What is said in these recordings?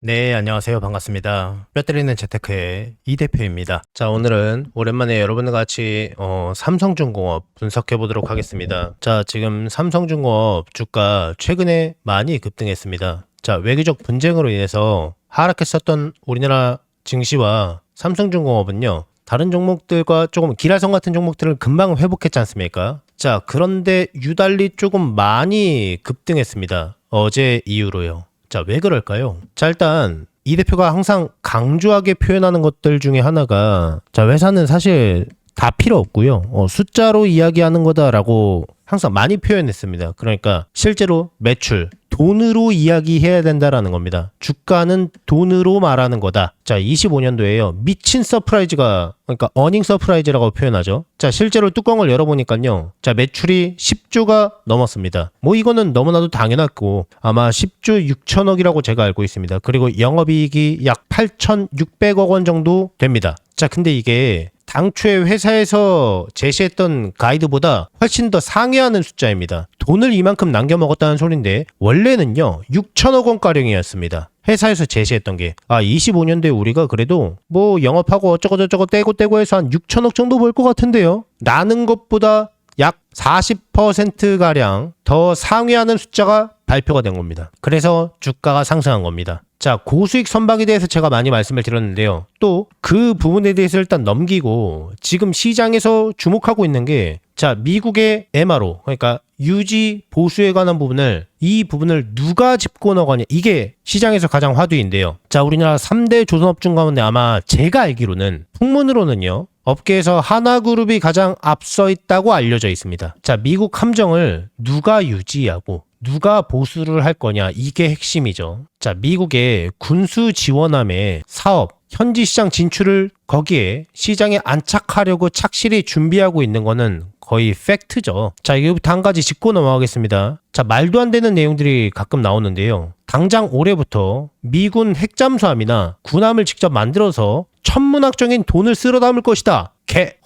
네, 안녕하세요. 반갑습니다. 뼈 때리는 재테크의 이 대표입니다. 자, 오늘은 오랜만에 여러분과 같이 삼성중공업 분석해 보도록 하겠습니다. 자, 지금 삼성중공업 주가 최근에 많이 급등했습니다. 자, 외교적 분쟁으로 인해서 하락했었던 우리나라 증시와 삼성중공업은요, 다른 종목들과 조금 기라성 같은 종목들을 금방 회복했지 않습니까? 자, 그런데 유달리 조금 많이 급등했습니다. 어제 이후로요. 자, 왜 그럴까요? 자, 일단 이 대표가 항상 강조하게 표현하는 것들 중에 하나가, 자, 회사는 사실 다 필요 없고요. 숫자로 이야기하는 거다라고 항상 많이 표현했습니다. 그러니까 실제로 매출, 돈으로 이야기해야 된다라는 겁니다. 주가는 돈으로 말하는 거다. 자, 25년도에요. 미친 서프라이즈가, 그러니까 어닝 서프라이즈라고 표현하죠. 자, 실제로 뚜껑을 열어보니까요. 자, 매출이 10조가 넘었습니다. 뭐 이거는 너무나도 당연했고 아마 10조 6천억이라고 제가 알고 있습니다. 그리고 영업이익이 약 8,600억 원 정도 됩니다. 자, 근데 이게 당초에 회사에서 제시했던 가이드보다 훨씬 더 상회하는 숫자입니다. 돈을 이만큼 남겨 먹었다는 소린데 원래는요 6천억 원가량이었습니다. 회사에서 제시했던 게 25년도에 우리가 그래도 뭐 영업하고 어쩌고저쩌고 떼고 해서 한 6천억 정도 벌 것 같은데요. 나는 것보다 약 40%가량 더 상회하는 숫자가 발표가 된 겁니다. 그래서 주가가 상승한 겁니다. 자, 고수익 선박에 대해서 제가 많이 말씀을 드렸는데요. 또 그 부분에 대해서 일단 넘기고 지금 시장에서 주목하고 있는 게, 자, 미국의 MRO, 그러니까 유지 보수에 관한 부분을, 이 부분을 누가 짚고 나가냐, 이게 시장에서 가장 화두인데요. 자, 우리나라 3대 조선업종 가운데 아마 제가 알기로는 풍문으로는요, 업계에서 하나그룹이 가장 앞서 있다고 알려져 있습니다. 자, 미국 함정을 누가 유지하고 누가 보수를 할 거냐, 이게 핵심이죠. 자, 미국의 군수 지원함의 사업, 현지 시장 진출을 거기에 시장에 안착하려고 착실히 준비하고 있는 거는 거의 팩트죠. 자, 이거부터 한 가지 짚고 넘어가겠습니다. 자, 말도 안 되는 내용들이 가끔 나오는데요. 당장 올해부터 미군 핵잠수함이나 군함을 직접 만들어서 천문학적인 돈을 쓸어 담을 것이다.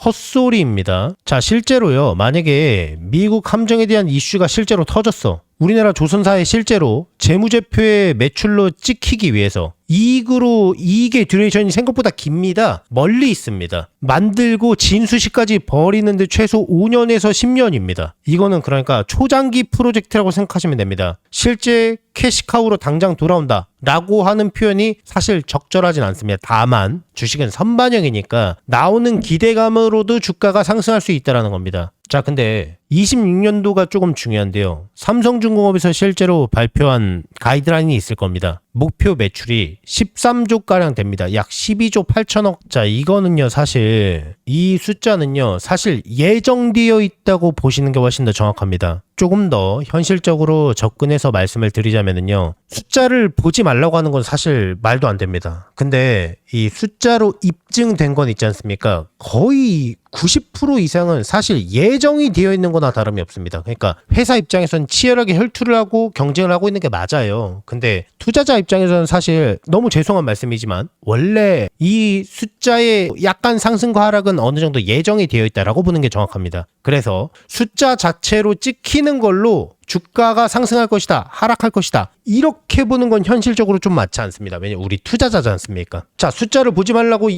헛소리입니다. 자, 실제로요, 만약에 미국 함정에 대한 이슈가 실제로 터졌어. 우리나라 조선사에 실제로 재무제표의 매출로 찍히기 위해서 이익의 듀레이션이 생각보다 깁니다. 멀리 있습니다. 만들고 진수시까지 벌이는데 최소 5년에서 10년입니다. 이거는 그러니까 초장기 프로젝트라고 생각하시면 됩니다. 실제 캐시카우로 당장 돌아온다 라고 하는 표현이 사실 적절하진 않습니다. 다만 주식은 선반영이니까 나오는 기대감으로도 주가가 상승할 수 있다는 겁니다. 자, 근데 26년도가 조금 중요한데요. 삼성중공업에서 실제로 발표한 가이드라인이 있을 겁니다. 목표 매출이 13조가량 됩니다. 약 12조 8천억. 자, 이거는요, 사실 이 숫자는요, 사실 예정되어 있다고 보시는 게 훨씬 더 정확합니다. 조금 더 현실적으로 접근해서 말씀을 드리자면요, 숫자를 보지 말라고 하는 건 사실 말도 안 됩니다. 근데 이 숫자로 입증된 건 있지 않습니까? 거의 90% 이상은 사실 예정이 되어 있는 거나 다름이 없습니다. 그러니까 회사 입장에서는 치열하게 혈투를 하고 경쟁을 하고 있는 게 맞아요. 근데 투자자 입장에서는 사실 너무 죄송한 말씀이지만 원래 이 숫자의 약간 상승과 하락은 어느 정도 예정이 되어 있다라고 보는 게 정확합니다. 그래서 숫자 자체로 찍히는 걸로 주가가 상승할 것이다, 하락할 것이다, 이렇게 보는 건 현실적으로 좀 맞지 않습니다. 왜냐면 우리 투자자지 않습니까? 자, 숫자를 보지 말라고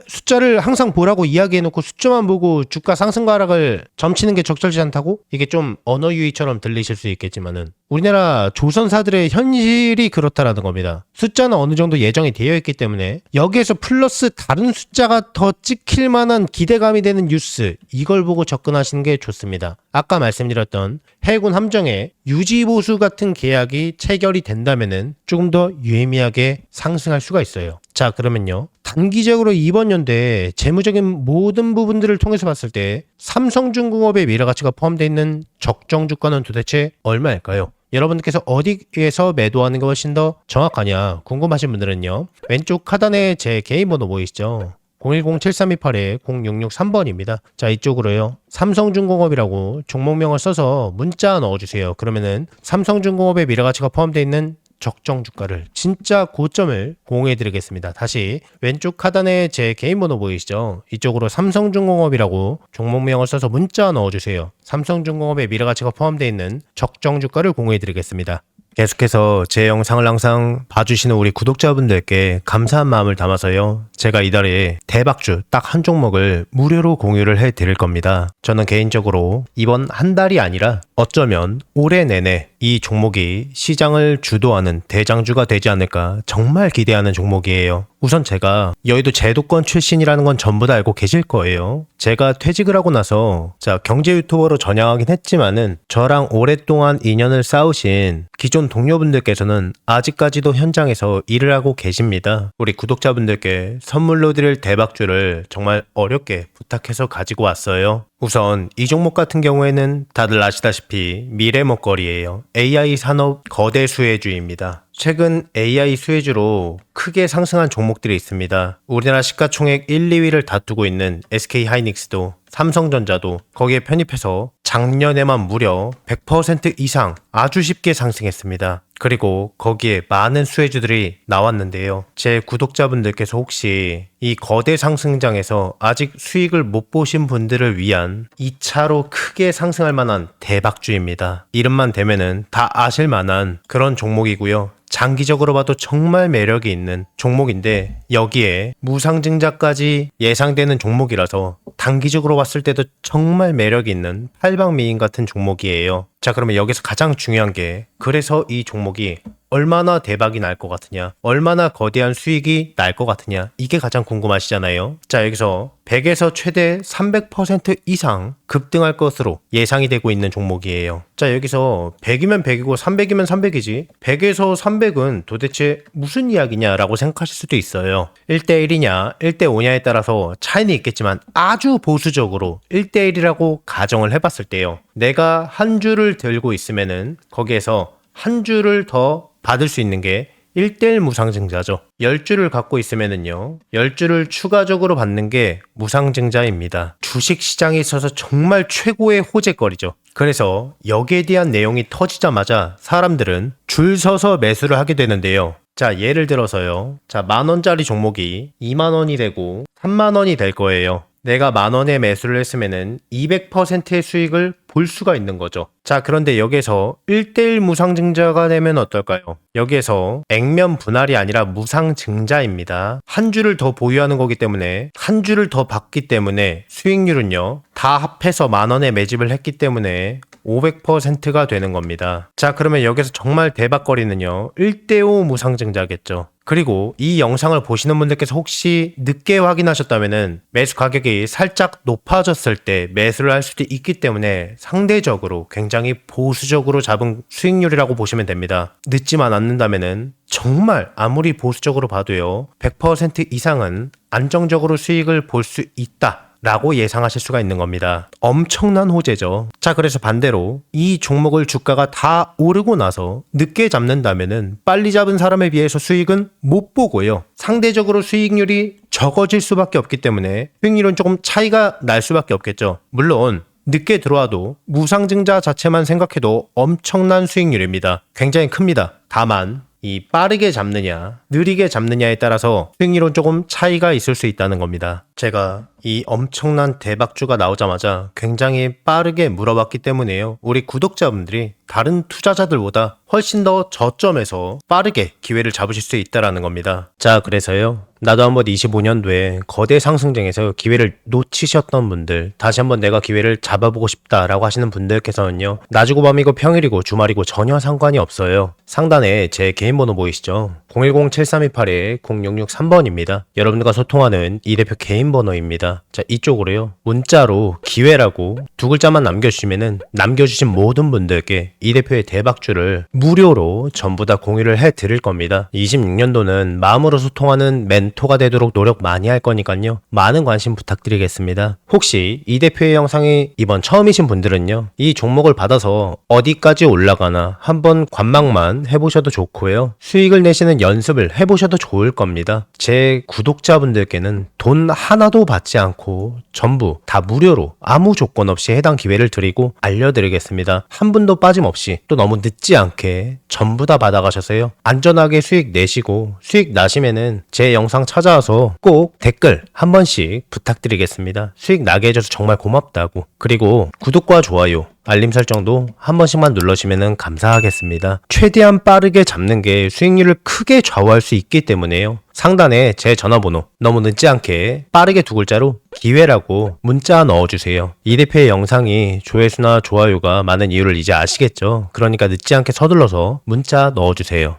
숫자를 항상 보라고 이야기해놓고 숫자만 보고 주가 상승과 하락을 점치는 게 적절치 않다고? 이게 좀 언어 유희처럼 들리실 수 있겠지만은 우리나라 조선사들의 현실이 그렇다라는 겁니다. 숫자는 어느 정도 예정이 되어 있기 때문에 여기에서 플러스 다른 숫자가 더 찍힐 만한 기대감이 되는 뉴스, 이걸 보고 접근하시는 게 좋습니다. 아까 말씀드렸던 해군 함정의 유지보수 같은 계약이 체결이 된다면은 조금 더 유의미하게 상승할 수가 있어요. 자, 그러면요, 단기적으로 이번 연도에 재무적인 모든 부분들을 통해서 봤을 때 삼성중공업의 미래가치가 포함되어 있는 적정 주가는 도대체 얼마일까요? 여러분들께서 어디에서 매도하는 게 훨씬 더 정확하냐 궁금하신 분들은요, 왼쪽 하단에 제 개인 번호 보이시죠? 010-7328-0663번입니다. 자, 이쪽으로요, 삼성중공업이라고 종목명을 써서 문자 넣어주세요. 그러면은 삼성중공업의 미래가치가 포함되어 있는 적정 주가를, 진짜 고점을 공유해드리겠습니다. 다시 왼쪽 하단에 제 개인 번호 보이시죠? 이쪽으로 삼성중공업이라고 종목명을 써서 문자 넣어주세요. 삼성중공업의 미래가치가 포함되어 있는 적정 주가를 공유해드리겠습니다. 계속해서 제 영상을 항상 봐주시는 우리 구독자분들께 감사한 마음을 담아서요. 제가 이달에 대박주 딱 한 종목을 무료로 공유를 해드릴 겁니다. 저는 개인적으로 이번 한 달이 아니라 어쩌면 올해 내내 이 종목이 시장을 주도하는 대장주가 되지 않을까 정말 기대하는 종목이에요. 우선 제가 여의도 제도권 출신이라는 건 전부 다 알고 계실 거예요. 제가 퇴직을 하고 나서 경제 유튜버로 전향하긴 했지만은 저랑 오랫동안 인연을 쌓으신 기존 동료분들께서는 아직까지도 현장에서 일을 하고 계십니다. 우리 구독자분들께 선물로 드릴 대박주를 정말 어렵게 부탁해서 가지고 왔어요. 우선 이 종목 같은 경우에는 다들 아시다시피 미래 먹거리예요. AI 산업 거대 수혜주입니다. 최근 AI 수혜주로 크게 상승한 종목들이 있습니다. 우리나라 시가총액 1, 2위를 다투고 있는 SK하이닉스도 삼성전자도 거기에 편입해서 작년에만 무려 100% 이상 아주 쉽게 상승했습니다. 그리고 거기에 많은 수혜주들이 나왔는데요. 제 구독자분들께서 혹시 이 거대 상승장에서 아직 수익을 못 보신 분들을 위한 2차로 크게 상승할 만한 대박주입니다. 이름만 대면은 다 아실 만한 그런 종목이고요. 장기적으로 봐도 정말 매력이 있는 종목인데 여기에 무상증자까지 예상되는 종목이라서 단기적으로 봤을 때도 정말 매력이 있는 팔방미인 같은 종목이에요. 자, 그러면 여기서 가장 중요한 게 그래서 이 종목이 얼마나 대박이 날 것 같으냐, 얼마나 거대한 수익이 날 것 같으냐, 이게 가장 궁금하시잖아요. 자, 여기서 100에서 최대 300% 이상 급등할 것으로 예상이 되고 있는 종목이에요. 자, 여기서 100이면 100이고 300이면 300이지 100에서 300은 도대체 무슨 이야기냐라고 생각하실 수도 있어요. 1대1이냐 1대5냐에 따라서 차이는 있겠지만 아주 보수적으로 1대1이라고 가정을 해봤을 때요, 내가 한 주를 들고 있으면은 거기에서 한 주를 더 받을 수 있는 게 1대1 무상증자죠. 10주를 갖고 있으면은요, 10주를 추가적으로 받는 게 무상증자입니다. 주식시장에 있어서 정말 최고의 호재거리죠. 그래서 여기에 대한 내용이 터지자마자 사람들은 줄 서서 매수를 하게 되는데요. 자, 예를 들어서요. 자, 10,000원짜리 종목이 20,000원이 되고 30,000원이 될 거예요. 내가 10,000원에 매수를 했으면은 200%의 수익을 볼 수가 있는 거죠. 자, 그런데 여기서 1대1 무상증자가 되면 어떨까요? 여기에서 액면 분할이 아니라 무상증자입니다. 한 주를 더 보유하는 거기 때문에 한 주를 더 받기 때문에 수익률은요, 다 합해서 10,000원에 매집을 했기 때문에 500%가 되는 겁니다. 자, 그러면 여기서 정말 대박거리는요, 1대5 무상증자겠죠. 그리고 이 영상을 보시는 분들께서 혹시 늦게 확인하셨다면은 매수 가격이 살짝 높아졌을 때 매수를 할 수도 있기 때문에 상대적으로 굉장히 보수적으로 잡은 수익률이라고 보시면 됩니다. 늦지만 않는다면은 정말 아무리 보수적으로 봐도요, 100% 이상은 안정적으로 수익을 볼 수 있다 라고 예상하실 수가 있는 겁니다. 엄청난 호재죠. 자, 그래서 반대로 이 종목을 주가가 다 오르고 나서 늦게 잡는다면은 빨리 잡은 사람에 비해서 수익은 못 보고요, 상대적으로 수익률이 적어질 수밖에 없기 때문에 수익률은 조금 차이가 날 수밖에 없겠죠. 물론 늦게 들어와도 무상증자 자체만 생각해도 엄청난 수익률입니다. 굉장히 큽니다. 다만 이 빠르게 잡느냐 느리게 잡느냐에 따라서 수익률은 조금 차이가 있을 수 있다는 겁니다. 제가 이 엄청난 대박주가 나오자마자 굉장히 빠르게 물어봤기 때문에요, 우리 구독자분들이 다른 투자자들보다 훨씬 더 저점에서 빠르게 기회를 잡으실 수 있다는 겁니다. 자, 그래서요, 나도 한번 25년도에 거대 상승장에서 기회를 놓치셨던 분들, 다시 한번 내가 기회를 잡아보고 싶다라고 하시는 분들께서는요, 낮이고 밤이고 평일이고 주말이고 전혀 상관이 없어요. 상단에 제 개인 번호 보이시죠? 010-7328-0663번입니다. 여러분들과 소통하는 이 대표 개인 번호입니다. 자, 이쪽으로요, 문자로 기회라고 두 글자만 남겨주시면은 남겨주신 모든 분들께 이 대표의 대박주를 무료로 전부 다 공유를 해드릴 겁니다. 26년도는 마음으로 소통하는 멘토가 되도록 노력 많이 할 거니까요, 많은 관심 부탁드리겠습니다. 혹시 이 대표의 영상이 이번 처음이신 분들은요, 이 종목을 받아서 어디까지 올라가나 한번 관망만 해보셔도 좋고요, 수익을 내시는 연습을 해보셔도 좋을 겁니다. 제 구독자분들께는 돈 하나도 받지 않고 전부 다 무료로 아무 조건 없이 해당 기회를 드리고 알려드리겠습니다. 한 분도 빠짐없이, 또 너무 늦지 않게 전부 다 받아가셔서요, 안전하게 수익 내시고 수익 나시면은 제 영상 찾아와서 꼭 댓글 한 번씩 부탁드리겠습니다. 수익 나게 해줘서 정말 고맙다고. 그리고 구독과 좋아요 알림 설정도 한 번씩만 눌러주시면 감사하겠습니다. 최대한 빠르게 잡는 게 수익률을 크게 좌우할 수 있기 때문에요. 상단에 제 전화번호 너무 늦지 않게 빠르게 두 글자로 기회라고 문자 넣어주세요. 이 대표의 영상이 조회수나 좋아요가 많은 이유를 이제 아시겠죠? 그러니까 늦지 않게 서둘러서 문자 넣어주세요.